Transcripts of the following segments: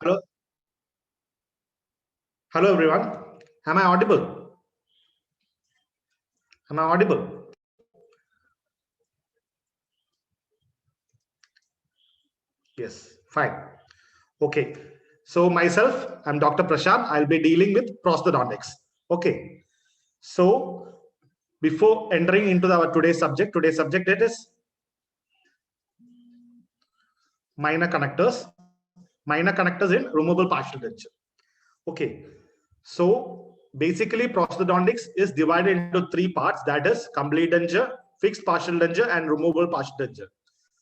Hello, hello everyone. Am I audible? Am I audible? Yes, fine. Okay. So myself, I'm Dr. Prashant. I'll be dealing with prosthodontics. Okay. So before entering into our today's subject it is minor connectors. Minor connectors in removable partial denture. Okay. So basically prosthodontics is divided into three parts, that is complete denture, fixed partial denture and removable partial denture.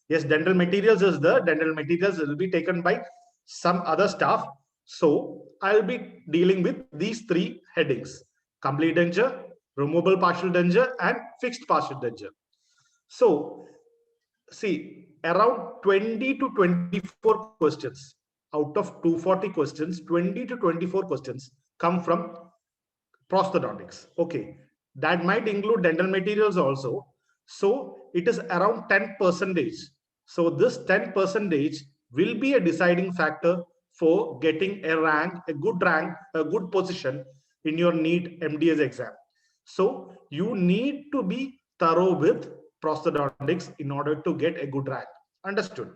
Yes, dental materials is the dental materials will be taken by some other staff. So I'll be dealing with these three headings: complete denture, removable partial denture and fixed partial denture. So see, around 20 to 24 questions out of 240 questions, 20 to 24 questions come from prosthodontics. Okay, that might include dental materials also. So it is around 10 percentage. So this 10 percentage will be a deciding factor for getting a rank, a good position in your NEET MDS exam. So you need to be thorough with prosthodontics in order to get a good rank. Understood?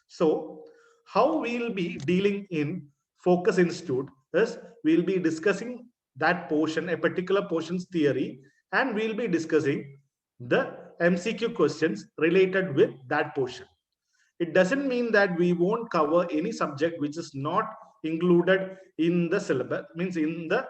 So how we'll be dealing in Focus Institute is we'll be discussing that portion, a particular portion's theory, and we'll be discussing the MCQ questions related with that portion. It doesn't mean that we won't cover any subject which is not included in the syllabus, means in the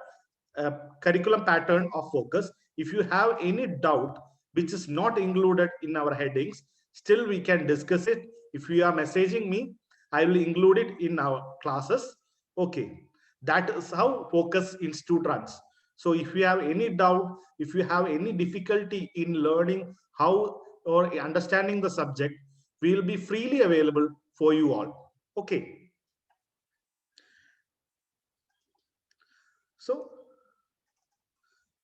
curriculum pattern of Focus. If you have any doubt which is not included in our headings, still we can discuss it. If you are messaging me, I will include it in our classes. Okay, that is how Focus Institute runs. So if you have any doubt, if you have any difficulty in learning how or understanding the subject, we will be freely available for you all. Okay. So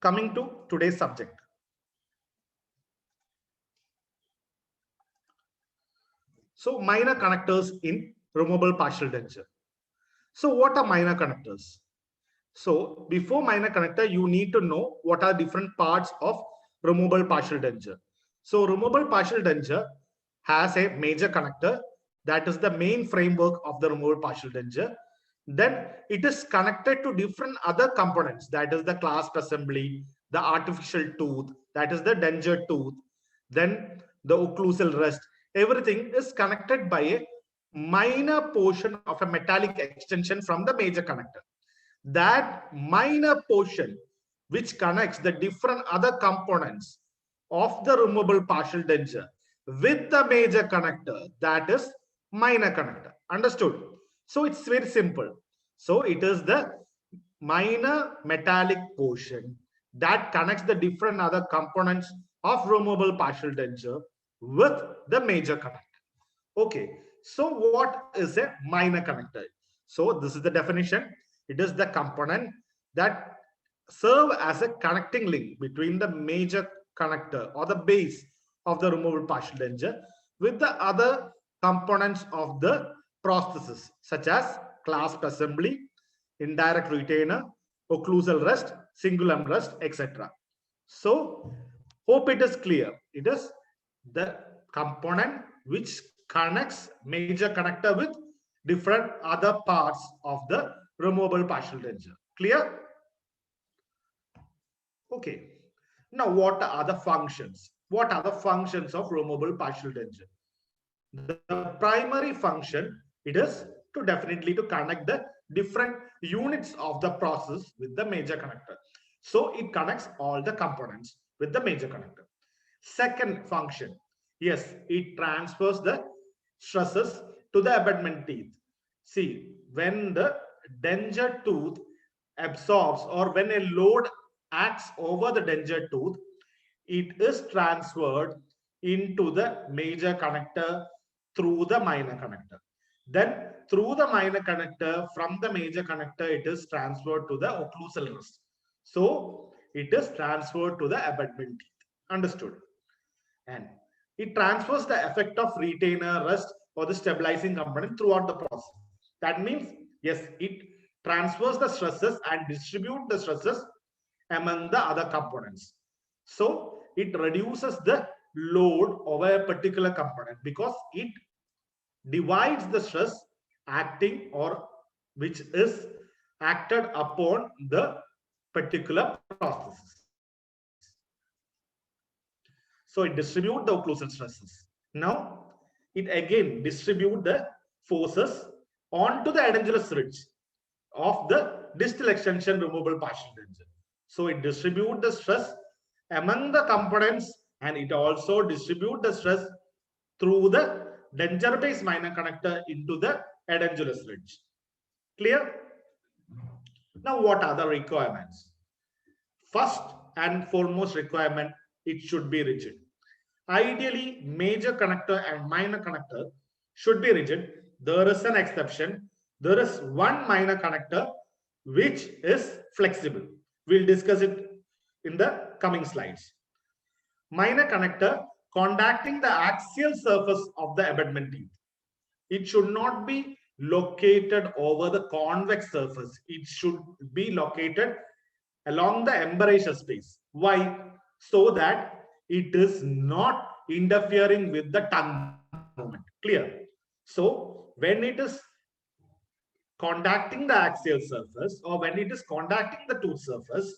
coming to today's subject. So minor connectors in removable partial denture. So what are minor connectors? So before minor connector, you need to know what are different parts of removable partial denture. So removable partial denture has a major connector, that is the main framework of the removable partial denture. Then it is connected to different other components, that is the clasp assembly, the artificial tooth, that is the denture tooth, then the occlusal rest. Everything is connected by a minor portion of a metallic extension from the major connector. That minor portion which connects the different other components of the removable partial denture with the major connector, that is minor connector. Understood? So it's very simple. So it is the minor metallic portion that connects the different other components of removable partial denture with the major connector. Okay, so what is a minor connector? So this is the definition. It is the component that serve as a connecting link between the major connector or the base of the removable partial denture with the other components of the prosthesis, such as clasp assembly, indirect retainer, occlusal rest, cingulum rest, etc. So hope it is clear. It is the component which connects major connector with different other parts of the removable partial denture. Clear? Okay. Now, what are the functions? What are the functions of removable partial denture? The primary function, it is to definitely to connect the different units of the process with the major connector. So it connects all the components with the major connector. Second function, yes, it transfers the stresses to the abutment teeth. See, when the denture tooth absorbs or when a load acts over the denture tooth, it is transferred into the major connector through the minor connector. Then through the minor connector, from the major connector, it is transferred to the occlusal rest. So it is transferred to the abutment teeth. Understood? And it transfers the effect of retainer, rest, or the stabilizing component throughout the process. That means Yes, it transfers the stresses and distribute the stresses among the other components. So it reduces the load of a particular component because it divides the stress acting or which is acted upon the particular processes. So it distributes the occlusal stresses. Now it again distributes the forces onto the edentulous ridge of the distal extension removable partial denture. So it distributes the stress among the components and it also distributes the stress through the denture based minor connector into the edentulous ridge. Clear? Now what are the requirements? First and foremost requirement, it should be rigid. Ideally, major connector and minor connector should be rigid. There is an exception. There is one minor connector which is flexible. We'll discuss it in the coming slides. Minor connector contacting the axial surface of the abutment teeth. It should not be located over the convex surface. It should be located along the embrasure space. Why? So that it is not interfering with the tongue movement. Clear? So when it is contacting the axial surface or when it is contacting the tooth surface,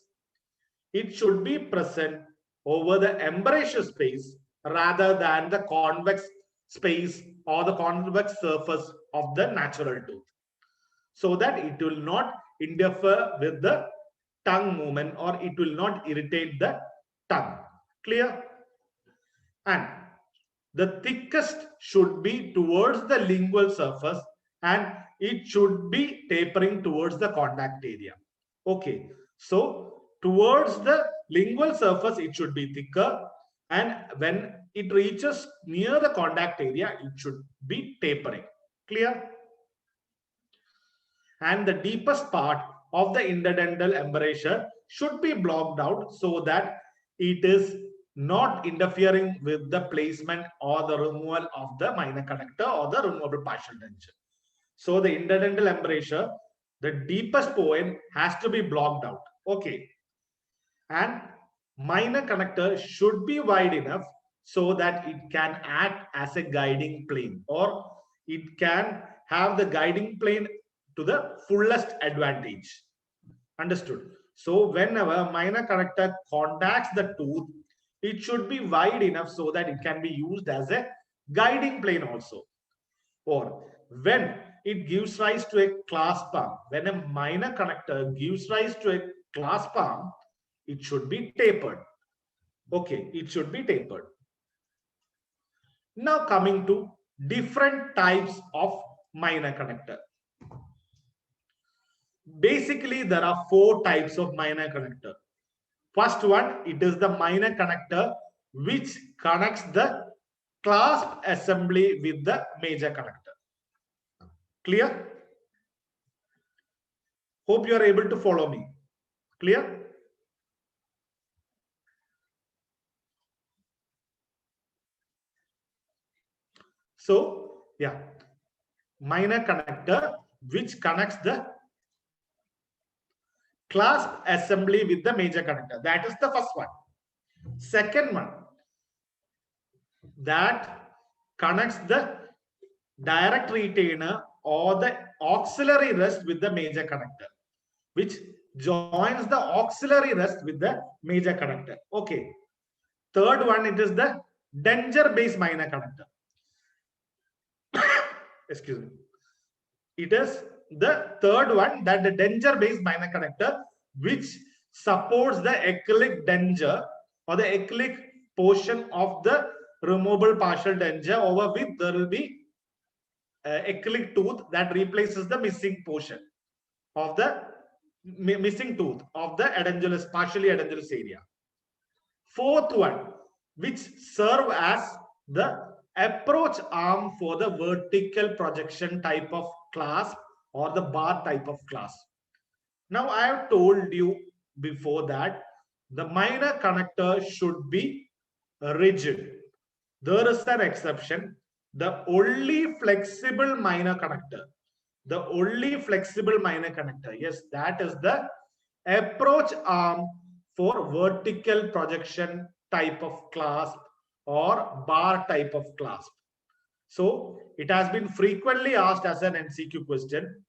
it should be present over the embrasure space rather than the convex space or the convex surface of the natural tooth, so that it will not interfere with the tongue movement or it will not irritate the tongue. Clear? And the thickest should be towards the lingual surface and it should be tapering towards the contact area. Okay, so towards the lingual surface it should be thicker, and when it reaches near the contact area it should be tapering. Clear? And the deepest part of the interdental embrasure should be blocked out so that it is not interfering with the placement or the removal of the minor connector or the removable partial denture. So the interdental embrasure, the deepest point has to be blocked out. Okay. And minor connector should be wide enough so that it can act as a guiding plane or it can have the guiding plane to the fullest advantage. Understood? So whenever minor connector contacts the tooth, it should be wide enough so that it can be used as a guiding plane also. Or when it gives rise to a clasp arm, when a minor connector gives rise to a clasp arm, it should be tapered. Okay, it should be tapered. Now coming to different types of minor connector. Basically, there are 4 types of minor connector. First one, it is the minor connector which connects the clasp assembly with the major connector. Clear? Hope you are able to follow me. Clear? So, yeah, minor connector which connects the clasp assembly with the major connector. That is the first one. Second one, that connects the direct retainer or the auxiliary rest with the major connector, which joins the auxiliary rest with the major connector. Okay. Third one, it is the denture based minor connector. Excuse me. It is the third one, that the denture based minor connector which supports the acyclic denture or the acyclic portion of the removable partial denture, over which there will be acyclic tooth that replaces the missing portion of the missing tooth of the edentulous, partially edentulous area. Fourth one, which serve as the approach arm for the vertical projection type of clasp or the bar type of clasp. Now I have told you before that the minor connector should be rigid. There is an exception. The only flexible minor connector the only flexible minor connector. Yes, that is the approach arm for vertical projection type of clasp or bar type of clasp. So it has been frequently asked as an MCQ question,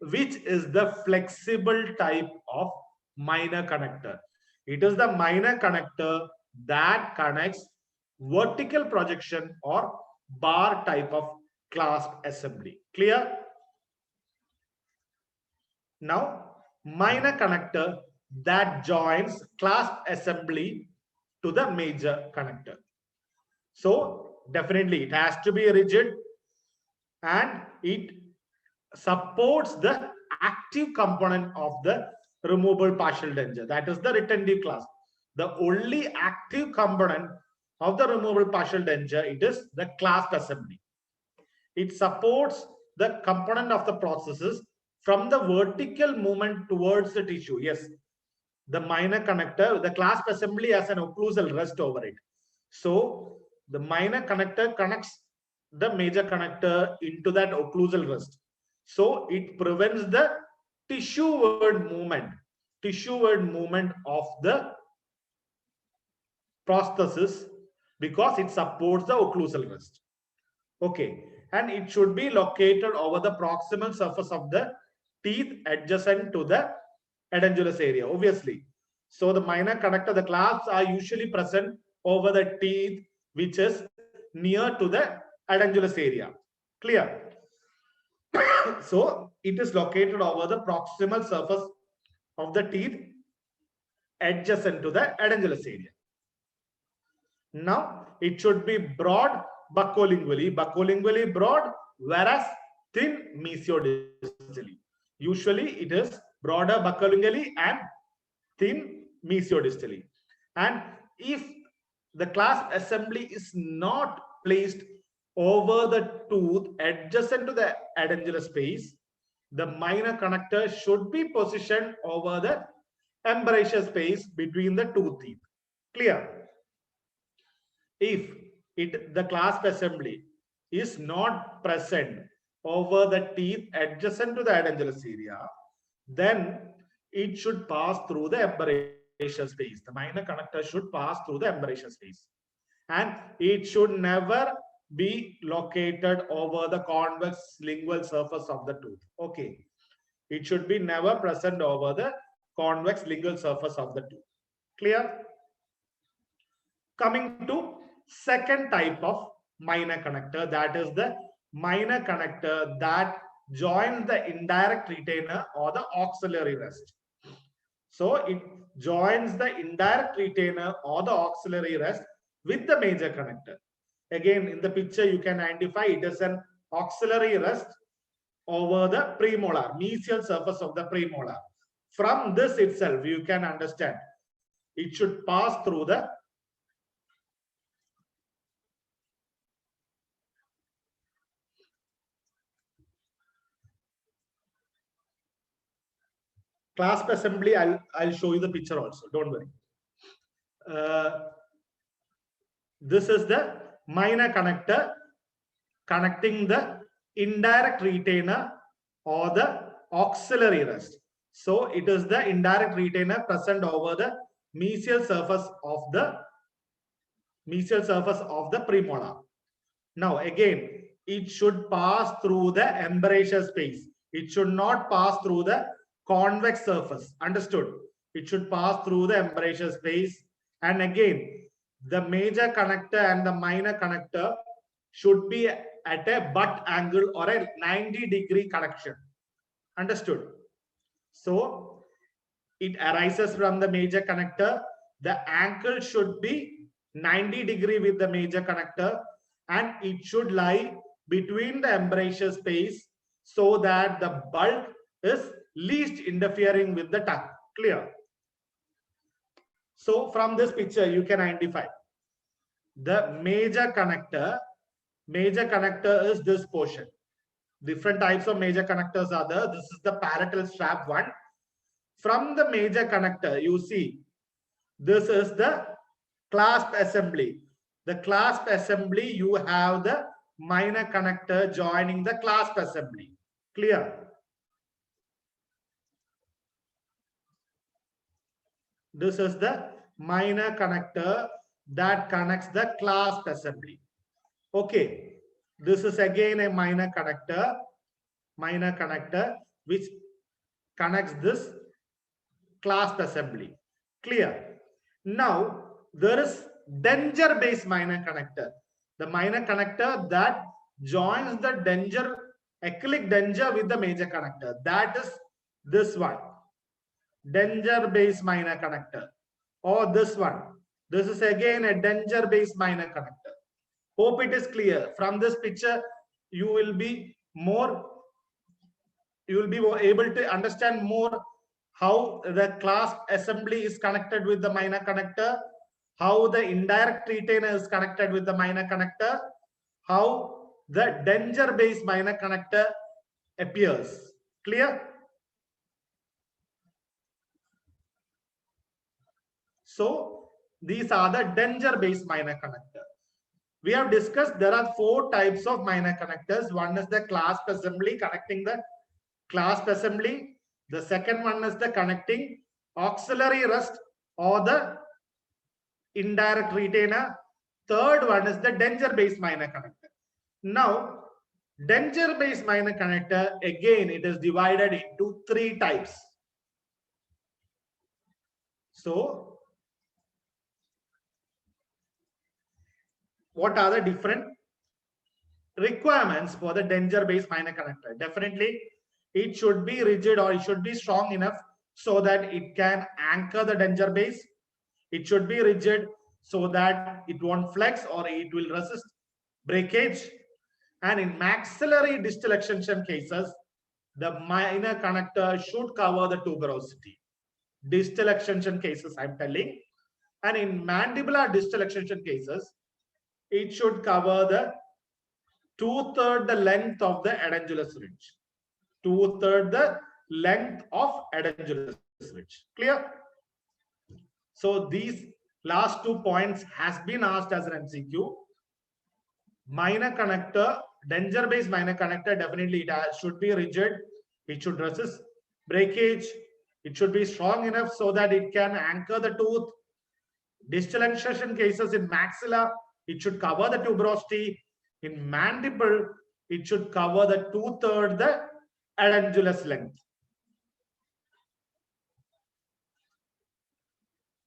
which is the flexible type of minor connector. It is the minor connector that connects vertical projection or bar type of clasp assembly. Clear? Now, minor connector that joins clasp assembly to the major connector. So definitely it has to be rigid and it supports the active component of the removable partial denture, that is the retentive clasp. The only active component of the removable partial denture, it is the clasp assembly. It supports the component of the processes from the vertical movement towards the tissue. Yes, the minor connector, the clasp assembly has an occlusal rest over it. So the minor connector connects the major connector into that occlusal rest. So it prevents the tissue-ward movement of the prosthesis because it supports the occlusal rest. Okay, and it should be located over the proximal surface of the teeth adjacent to the edentulous area, obviously. So the minor connector, the clasps are usually present over the teeth, which is near to the edentulous area. Clear? So it is located over the proximal surface of the teeth adjacent to the edentulous area. Now it should be broad buccolingually broad, whereas thin mesiodistally. Usually it is broader buccolingually and thin mesiodistally. And if the clasp assembly is not placed over the tooth adjacent to the edentulous space, the minor connector should be positioned over the embrasure space between the two teeth. Clear? If the clasp assembly is not present over the teeth adjacent to the edentulous area, then it should pass through the embrasure space. The minor connector should pass through the embrasure space. And it should never be located over the convex lingual surface of the tooth. Okay. It should be never present over the convex lingual surface of the tooth. Clear? Coming to second type of minor connector, that is the minor connector that joins the indirect retainer or the auxiliary rest. So it joins the indirect retainer or the auxiliary rest with the major connector. Again, in the picture, you can identify it as an auxiliary rest over the premolar, mesial surface of the premolar. From this itself, you can understand it should pass through the clasp assembly. I'll show you the picture also, don't worry. This is the minor connector connecting the indirect retainer or the auxiliary rest. So it is the indirect retainer present over the mesial surface of the premolar. Now again, it should pass through the embrasure space. It should not pass through the convex surface. Understood? It should pass through the embrasure space. And again, the major connector and the minor connector should be at a butt angle or a 90-degree connection. Understood? So it arises from the major connector. The ankle should be 90-degree with the major connector, and it should lie between the embrasure space so that the bulk is least interfering with the tongue. Clear? So from this picture, you can identify the major connector. Major connector is this portion. Different types of major connectors are there. This is the parietal strap one. From the major connector, you see, this is the clasp assembly. The clasp assembly, you have the minor connector joining the clasp assembly. Clear? This is the minor connector that connects the clasp assembly. Okay, this is again a minor connector which connects this clasp assembly. Clear? Now there is danger based minor connector, the minor connector that joins the acrylic danger with the major connector. That is this one, danger based minor connector, or this one. This is again a danger based minor connector. Hope it is clear. From this picture you will be able to understand more how the clasp assembly is connected with the minor connector, how the indirect retainer is connected with the minor connector, how the danger based minor connector appears. Clear? So these are the danger based minor connector. We have discussed there are 4 types of minor connectors. One is the clasp assembly, connecting the clasp assembly. The second one is the connecting auxiliary rest or the indirect retainer. Third one is the danger based minor connector. Now danger based minor connector, again it is divided into 3 types. So what are the different requirements for the danger based minor connector? Definitely it should be rigid or it should be strong enough so that it can anchor the danger base. It should be rigid so that it won't flex or it will resist breakage. And in maxillary distal extension cases, the minor connector should cover the tuberosity. Distal extension cases, I'm telling. And in mandibular distal extension cases, it should cover the 2/3 the length of the edentulous ridge. 2/3 the length of edentulous ridge. Clear? So these last 2 points has been asked as an MCQ. Minor connector, danger based minor connector, definitely it should be rigid. It should resist breakage. It should be strong enough so that it can anchor the tooth. Distal extension cases in maxilla, it should cover the tuberosity. In mandible, it should cover the 2/3 the edentulous length.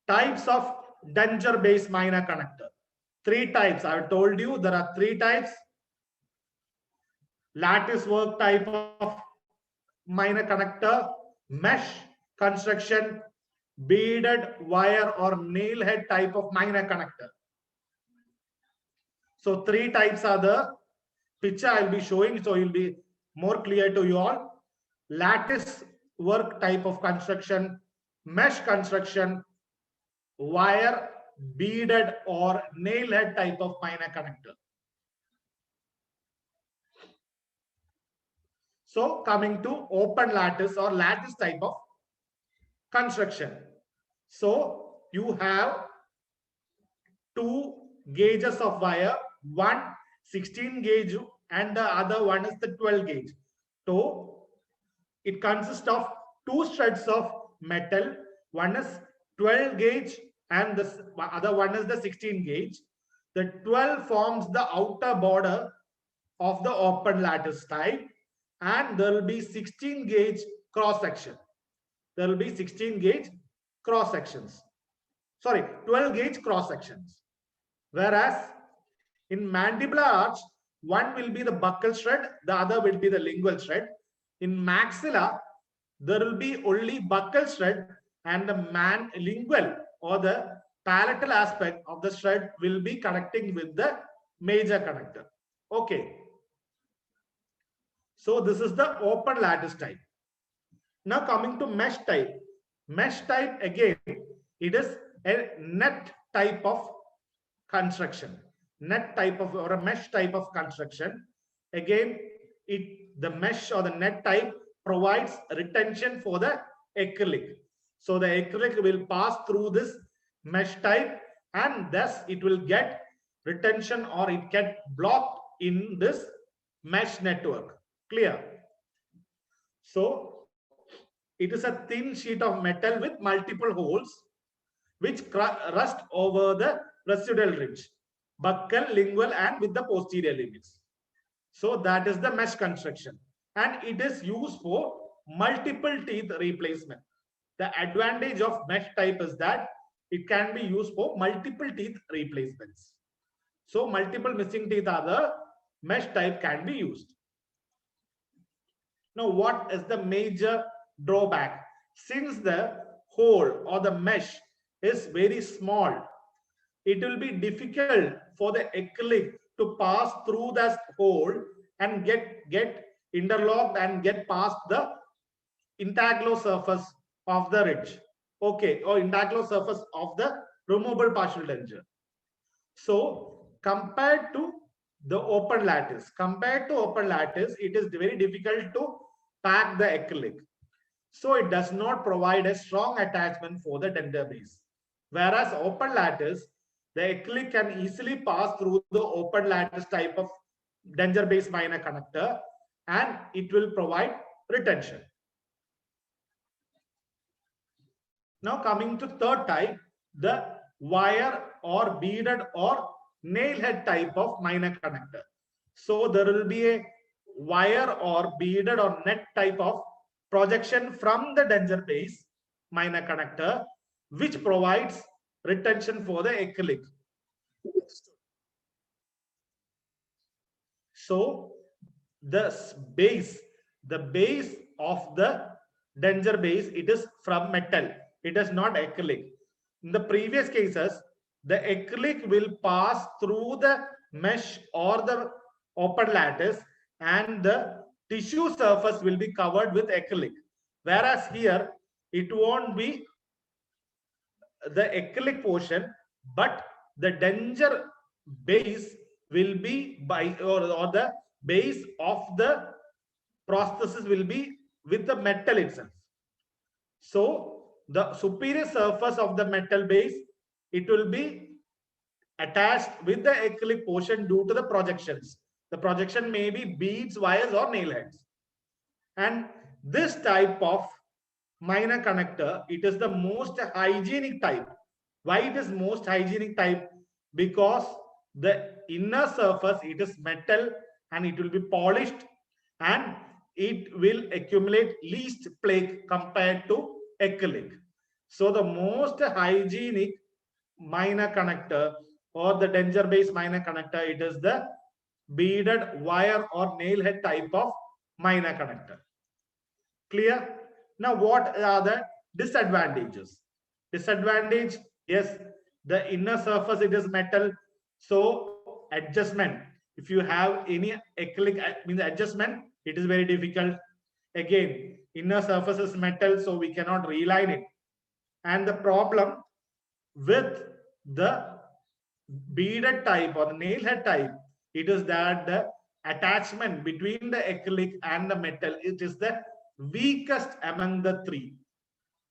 Types of danger based minor connector. 3 types. I have told you there are 3 types. Lattice work type of minor connector, mesh construction, beaded wire or nail head type of minor connector. So 3 types are the picture I will be showing, so it will be more clear to you all. Lattice work type of construction, mesh construction, wire, beaded or nail head type of minor connector. So coming to open lattice or lattice type of construction. So you have 2 gauges of wire, one 16 gauge and the other one is the 12 gauge. So it consists of 2 shreds of metal. One is 12 gauge and the other one is the 16 gauge. The 12 forms the outer border of the open lattice type, and there will be 16 gauge cross section. There will be 16 gauge cross sections. Sorry, 12 gauge cross sections. Whereas in mandibular arch, one will be the buccal shred, the other will be the lingual shred. In maxilla, there will be only buccal shred and the lingual or the palatal aspect of the shred will be connecting with the major connector. Okay. So this is the open lattice type. Now coming to mesh type. Mesh type, again, it is a net type of construction. Net type of or a mesh type of construction. Again, the mesh or the net type provides retention for the acrylic. So the acrylic will pass through this mesh type and thus it will get retention or it get blocked in this mesh network. Clear? So it is a thin sheet of metal with multiple holes which rust over the residual ridge, buccal, lingual, and with the posterior limits. So that is the mesh construction, and it is used for multiple teeth replacement. The advantage of mesh type is that it can be used for multiple teeth replacements. So multiple missing teeth are the mesh type can be used. Now, what is the major drawback? Since the hole or the mesh is very small, it will be difficult for the acrylic to pass through that hole and get interlocked and get past the intaglo surface of the ridge. Okay, or intaglo surface of the removable partial denture. So compared to the open lattice, it is very difficult to pack the acrylic. So it does not provide a strong attachment for the denture base. Whereas open lattice, the acrylic can easily pass through the open lattice type of denture base minor connector, and it will provide retention. Now coming to third type, the wire or beaded or nail head type of minor connector. So there will be a wire or beaded or net type of projection from the denture base minor connector, which provides retention for the acrylic. So the base of the denture base, it is from metal. It is not acrylic. In the previous cases, the acrylic will pass through the mesh or the open lattice, and the tissue surface will be covered with acrylic. Whereas here, it won't be the acrylic portion, but the denture base will be by or the base of the prosthesis will be with the metal itself. So the superior surface of the metal base, it will be attached with the acrylic portion due to the projections. The projection may be beads, wires, or nail heads. And this type of minor connector, it is the most hygienic type. Why it is most hygienic type? Because the inner surface, it is metal and it will be polished, and it will accumulate least plaque compared to acrylic. So the most hygienic minor connector or the denture base minor connector, it is the beaded wire or nail head type of minor connector. Clear? Now what are the disadvantages? Disadvantage, yes, the inner surface, it is metal, so adjustment, if you have any acrylic means adjustment, it is very difficult. Again, inner surface is metal, so we cannot reline it. And the problem with the beaded type or the nail head type, it is that the attachment between the acrylic and the metal, it is the weakest among the three.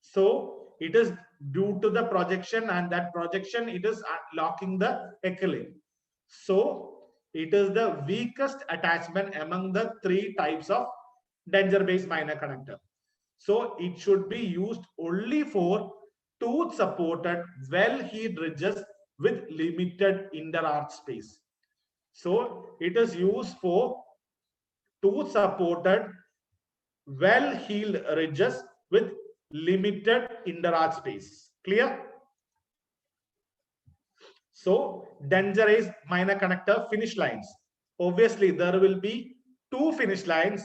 So it is due to the projection, and that projection, it is locking the acrylic. So it is the weakest attachment among the three types of denture base minor connector. So it should be used only for tooth supported well heeled ridges with limited interarch space. So it is used for tooth supported well heeled ridges with limited interarch space. Clear? So denture minor connector finish lines. Obviously, there will be two finish lines.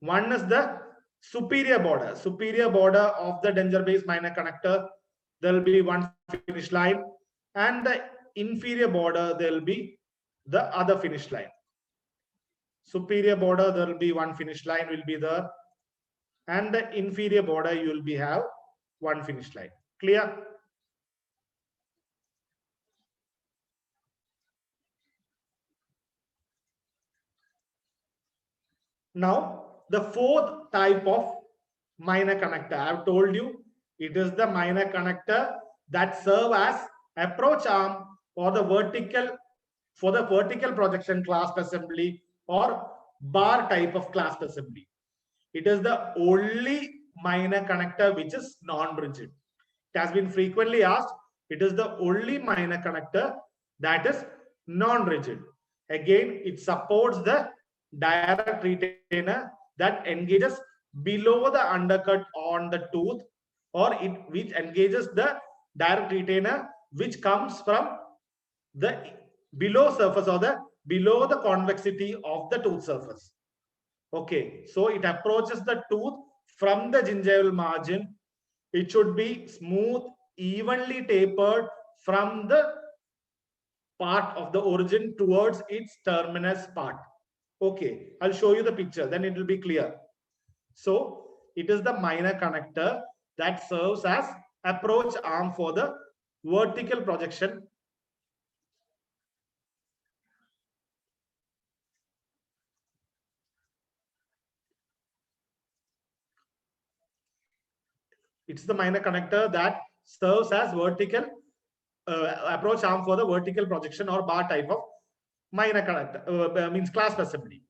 One is the superior border of the denture base minor connector. There will be one finish line, and the inferior border, there will be the other finish line. Superior border, there will be one finish line will be there, and the inferior border, you will be have one finish line. Clear? Now the fourth type of minor connector, I have told you, it is the minor connector that serve as approach arm for the vertical projection clasp assembly or bar type of clasp assembly. It is the only minor connector which is non-rigid. It has been frequently asked. It is the only minor connector that is non-rigid. Again, it supports the direct retainer that engages below the undercut on the tooth, or it which engages the direct retainer which comes from the below surface or the below the convexity of the tooth surface. Okay, so it approaches the tooth from the gingival margin. It should be smooth, evenly tapered from the part of the origin towards its terminus part. Okay, I'll show you the picture, then it will be clear. So it is the minor connector that serves as approach arm for the vertical projection. It's the minor connector that serves as vertical approach arm for the vertical projection or bar type of minor connector, means clasp assembly.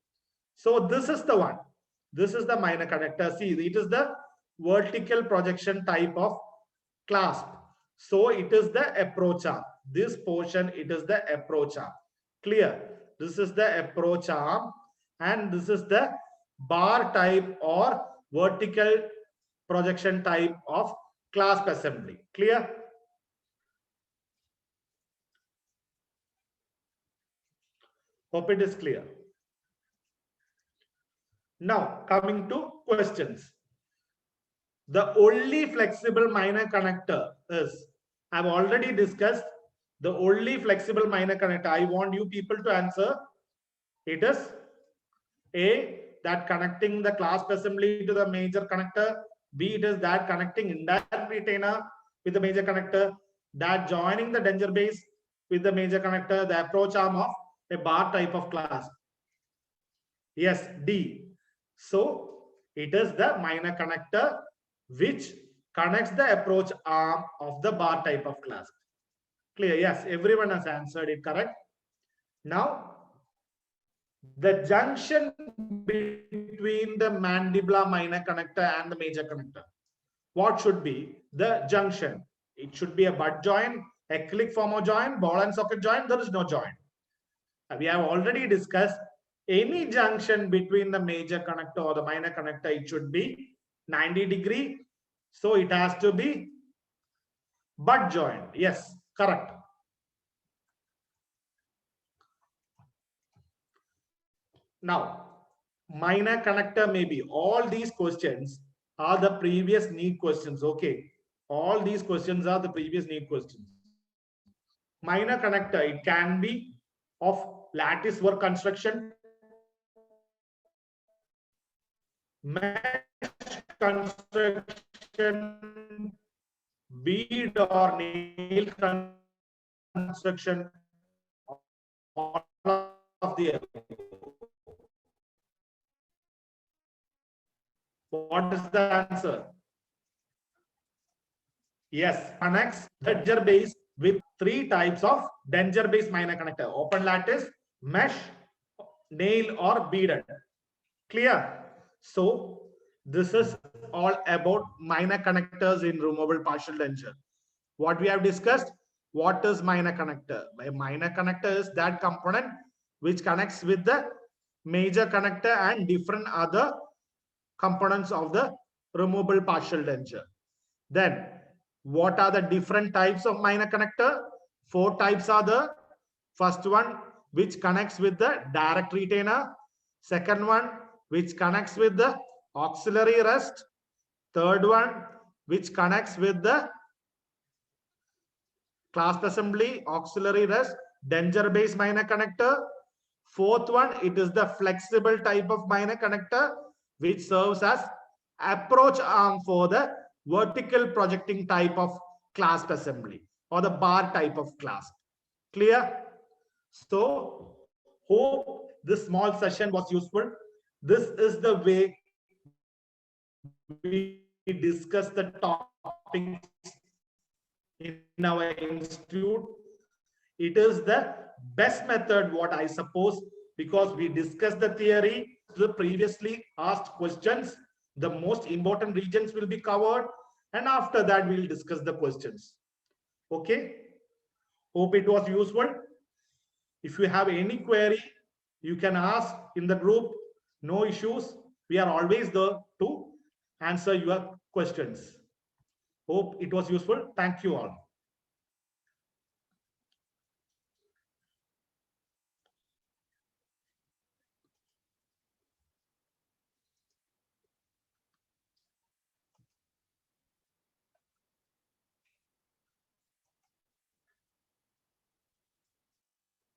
So this is the one. This is the minor connector. See, it is the vertical projection type of clasp. So it is the approach arm. This portion, it is the approach arm. Clear? This is the approach arm, and this is the bar type or vertical projection type of clasp assembly. Clear? Hope it is clear. Now, coming to questions. The only flexible minor connector is, I've already discussed the only flexible minor connector. I want you people to answer. It is A, that connecting the clasp assembly to the major connector. B, it is that connecting indirect retainer with the major connector. That joining the denture base with the major connector, the approach arm of a bar type of clasp. Yes, D. So it is the minor connector which connects the approach arm of the bar type of clasp. Clear? Yes, everyone has answered it correct. Now, the junction between the mandibular minor connector and the major connector. What should be the junction? It should be a butt joint, a click former joint, ball and socket joint. There is no joint. We have already discussed any junction between the major connector or the minor connector, it should be 90 degree. So it has to be butt joint. Yes, correct. Now, minor connector may be. All these questions are the previous NEET questions. Okay. All these questions are the previous NEET questions. Minor connector, it can be of lattice work construction, mesh construction, bead or nail construction, all of the above. What is the answer? Yes, connects denture base with three types of denture base minor connector: open lattice, mesh, nail, or beaded. Clear? So this is all about minor connectors in removable partial denture. What we have discussed, what is minor connector? A minor connector is that component which connects with the major connector and different other components of the removable partial denture. Then what are the different types of minor connector? Four types are the first one which connects with the direct retainer, second one which connects with the auxiliary rest, third one which connects with the clasp assembly, auxiliary rest, denture base minor connector, fourth one, it is the flexible type of minor connector which serves as approach arm for the vertical projecting type of clasp assembly or the bar type of clasp. Clear? So hope this small session was useful. This is the way we discuss the topics in our institute. It is the best method, what I suppose, because we discussed the theory, the previously asked questions, The most important regions will be covered, and after that we'll discuss the questions. Okay, hope it was useful. If you have any query, you can ask in the group. No issues. We are always there to answer your questions. Hope it was useful. Thank you all.